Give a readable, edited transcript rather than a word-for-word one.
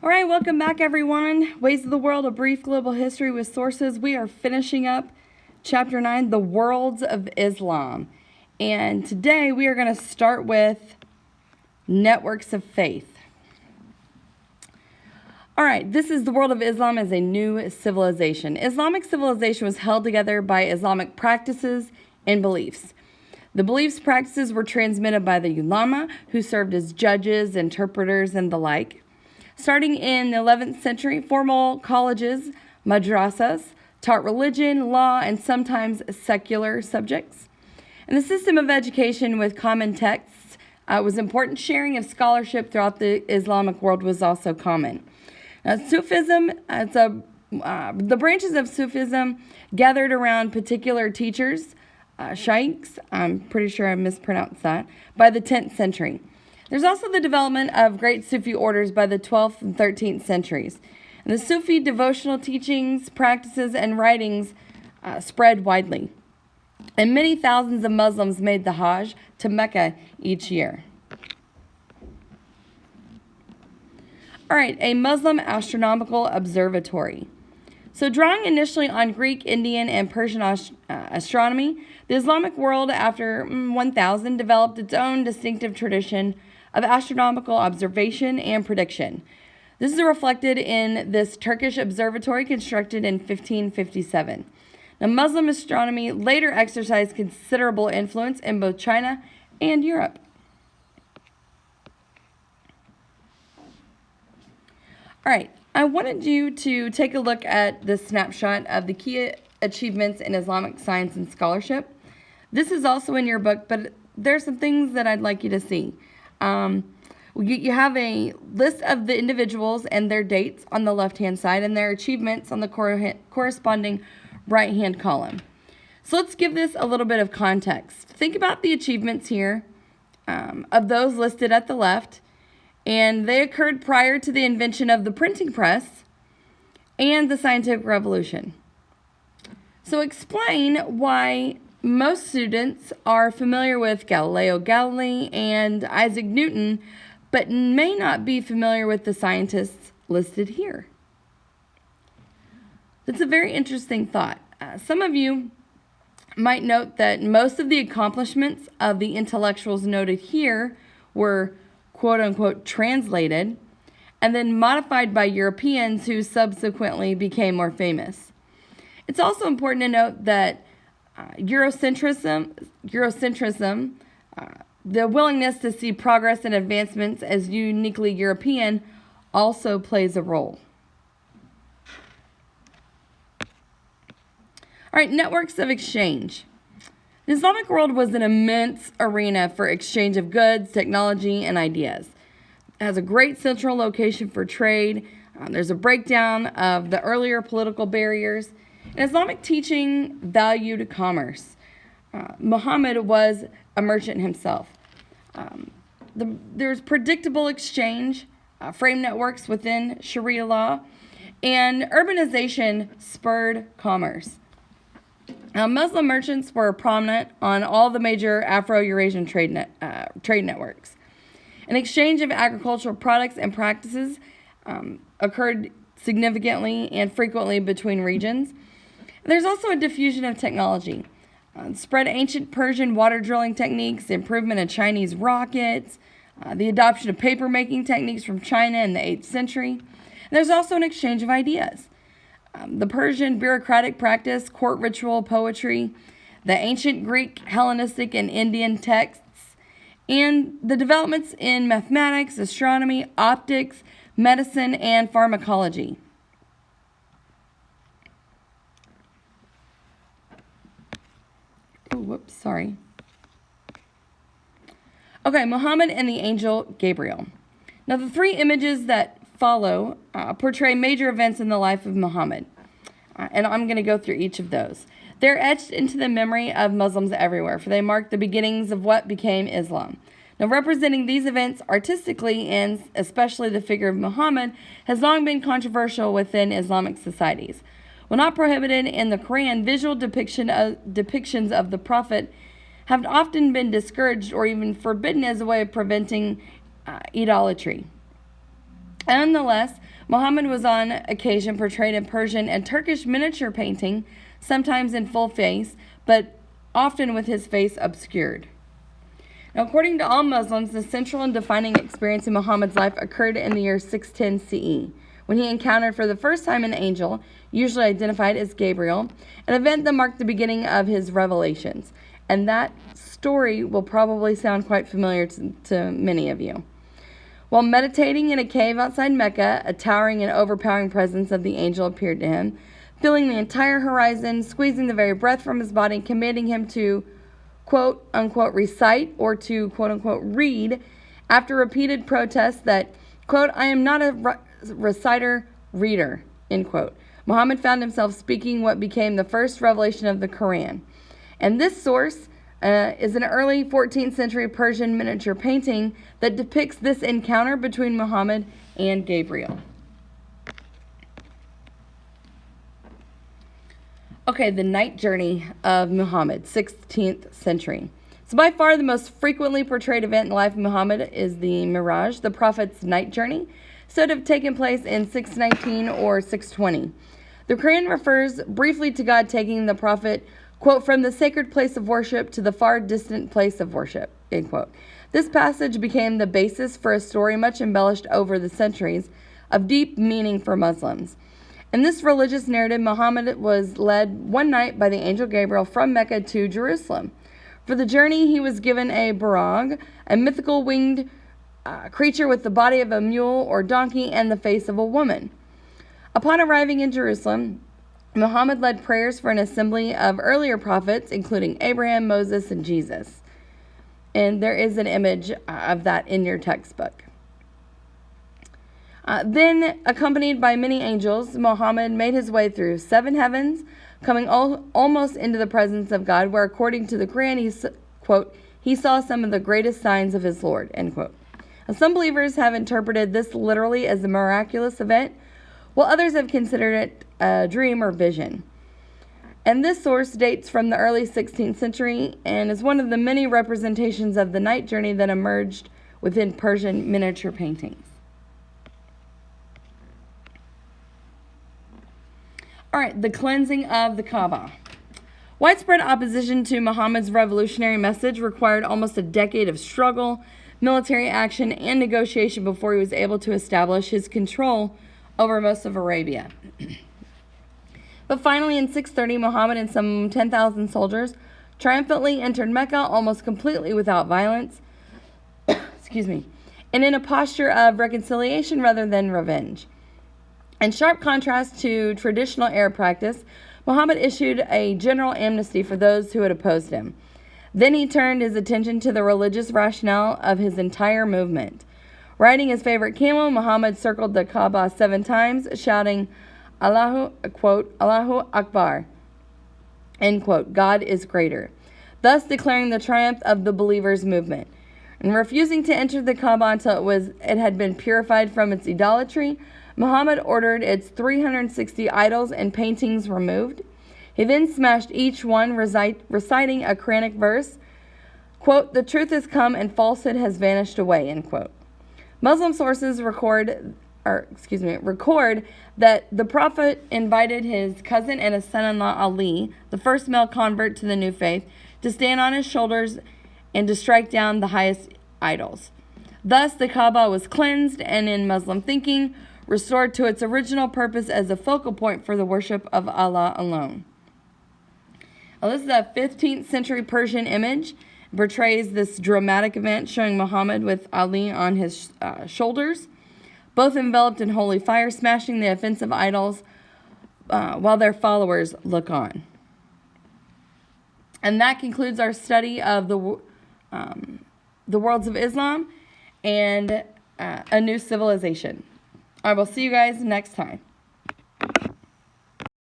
All right, welcome back, everyone. Ways of the World, a brief global history with sources. We are finishing up Chapter 9, the Worlds of Islam. And today we are going to start with networks of faith. All right, this is the world of Islam as a new civilization. Islamic civilization was held together by Islamic practices and beliefs. The beliefs practices were transmitted by the ulama, who served as judges, interpreters, and the like. Starting in the 11th century, formal colleges, madrasas, taught religion, law, and sometimes secular subjects. And the system of education with common texts was important. Sharing of scholarship throughout the Islamic world was also common. Now, Sufism, the branches of Sufism gathered around particular teachers, sheikhs, I'm pretty sure I mispronounced that, by the 10th century. There's also the development of great Sufi orders by the 12th and 13th centuries. And the Sufi devotional teachings, practices, and writings spread widely. And many thousands of Muslims made the Hajj to Mecca each year. All right, a Muslim Astronomical Observatory. So drawing initially on Greek, Indian, and Persian astronomy, the Islamic world after 1000 developed its own distinctive tradition of astronomical observation and prediction. This is reflected in this Turkish observatory constructed in 1557. Now, Muslim astronomy later exercised considerable influence in both China and Europe. All right, I wanted you to take a look at this snapshot of the key achievements in Islamic science and scholarship. This is also in your book, but there's some things that I'd like you to see. You have a list of the individuals and their dates on the left-hand side and their achievements on the corresponding right-hand column. So let's give this a little bit of context. Think about the achievements here of those listed at the left, and they occurred prior to the invention of the printing press and the scientific revolution. So explain why most students are familiar with Galileo Galilei and Isaac Newton, but may not be familiar with the scientists listed here. That's a very interesting thought. Some of you might note that most of the accomplishments of the intellectuals noted here were quote-unquote translated and then modified by Europeans who subsequently became more famous. It's also important to note that Eurocentrism, the willingness to see progress and advancements as uniquely European, also plays a role. All right, networks of exchange. The Islamic world was an immense arena for exchange of goods, technology, and ideas. It has a great central location for trade. There's a breakdown of the earlier political barriers. And Islamic teaching valued commerce. Mohammed was a merchant himself. There's predictable exchange, frame networks within Sharia law, and urbanization spurred commerce. Muslim merchants were prominent on all the major Afro-Eurasian trade networks. An exchange of agricultural products and practices occurred significantly and frequently between regions. There's also a diffusion of technology. Spread ancient Persian water drilling techniques, improvement of Chinese rockets, the adoption of paper-making techniques from China in the 8th century. And there's also an exchange of ideas. The Persian bureaucratic practice, court ritual, poetry, the ancient Greek, Hellenistic, and Indian texts, and the developments in mathematics, astronomy, optics, medicine, and pharmacology. Oh, whoops, sorry. Okay, Muhammad and the angel Gabriel. Now, the three images that follow portray major events in the life of Muhammad. And I'm going to go through each of those. They're etched into the memory of Muslims everywhere, for they mark the beginnings of what became Islam. Now, representing these events artistically, and especially the figure of Muhammad, has long been controversial within Islamic societies. While not prohibited in the Quran, visual depictions of the Prophet have often been discouraged or even forbidden as a way of preventing idolatry. Nonetheless, Muhammad was on occasion portrayed in Persian and Turkish miniature painting, sometimes in full face, but often with his face obscured. Now, according to all Muslims, the central and defining experience in Muhammad's life occurred in the year 610 CE, when he encountered for the first time an angel, usually identified as Gabriel, an event that marked the beginning of his revelations. And that story will probably sound quite familiar to many of you. While meditating in a cave outside Mecca, a towering and overpowering presence of the angel appeared to him, filling the entire horizon, squeezing the very breath from his body, commanding him to, quote, unquote, recite or to, quote, unquote, read, after repeated protests that, quote, I am not a reciter, reader, end quote. Muhammad found himself speaking what became the first revelation of the Quran. And this source is an early 14th century Persian miniature painting that depicts this encounter between Muhammad and Gabriel. Okay, the night journey of Muhammad, 16th century. So by far the most frequently portrayed event in the life of Muhammad is the Miraj, the prophet's night journey, said to have taken place in 619 or 620. The Quran refers briefly to God taking the prophet, quote, from the sacred place of worship to the far distant place of worship, end quote. This passage became the basis for a story much embellished over the centuries of deep meaning for Muslims. In this religious narrative, Muhammad was led one night by the angel Gabriel from Mecca to Jerusalem. For the journey, he was given a buraq, a mythical winged creature with the body of a mule or donkey and the face of a woman. Upon arriving in Jerusalem, Muhammad led prayers for an assembly of earlier prophets, including Abraham, Moses, and Jesus. And there is an image of that in your textbook. Then, accompanied by many angels, Muhammad made his way through 7 heavens, coming almost into the presence of God, where, according to the Quran, he saw some of the greatest signs of his Lord, end quote. Now, some believers have interpreted this literally as a miraculous event, while others have considered it a dream or vision. And this source dates from the early 16th century and is one of the many representations of the night journey that emerged within Persian miniature paintings. All right, the cleansing of the Kaaba. Widespread opposition to Muhammad's revolutionary message required almost a decade of struggle, military action, and negotiation before he was able to establish his control over most of Arabia. But finally, in 630, Muhammad and some 10,000 soldiers triumphantly entered Mecca almost completely without violence, and in a posture of reconciliation rather than revenge. In sharp contrast to traditional Arab practice, Muhammad issued a general amnesty for those who had opposed him. Then he turned his attention to the religious rationale of his entire movement. Riding his favorite camel, Muhammad circled the Kaaba 7 times, shouting, Allahu Akbar, end quote, God is greater, thus declaring the triumph of the believers' movement. And refusing to enter the Kaaba until it had been purified from its idolatry, Muhammad ordered its 360 idols and paintings removed. He then smashed each one, reciting a Quranic verse, quote, the truth has come and falsehood has vanished away, end quote. Muslim sources record that the Prophet invited his cousin and his son-in-law Ali, the first male convert to the new faith, to stand on his shoulders and to strike down the highest idols. Thus, the Kaaba was cleansed and, in Muslim thinking, restored to its original purpose as a focal point for the worship of Allah alone. Now, this is a 15th century Persian image. It portrays this dramatic event showing Muhammad with Ali on his shoulders, both enveloped in holy fire, smashing the offensive idols while their followers look on. And that concludes our study of the worlds of Islam and a new civilization. I will see you guys next time.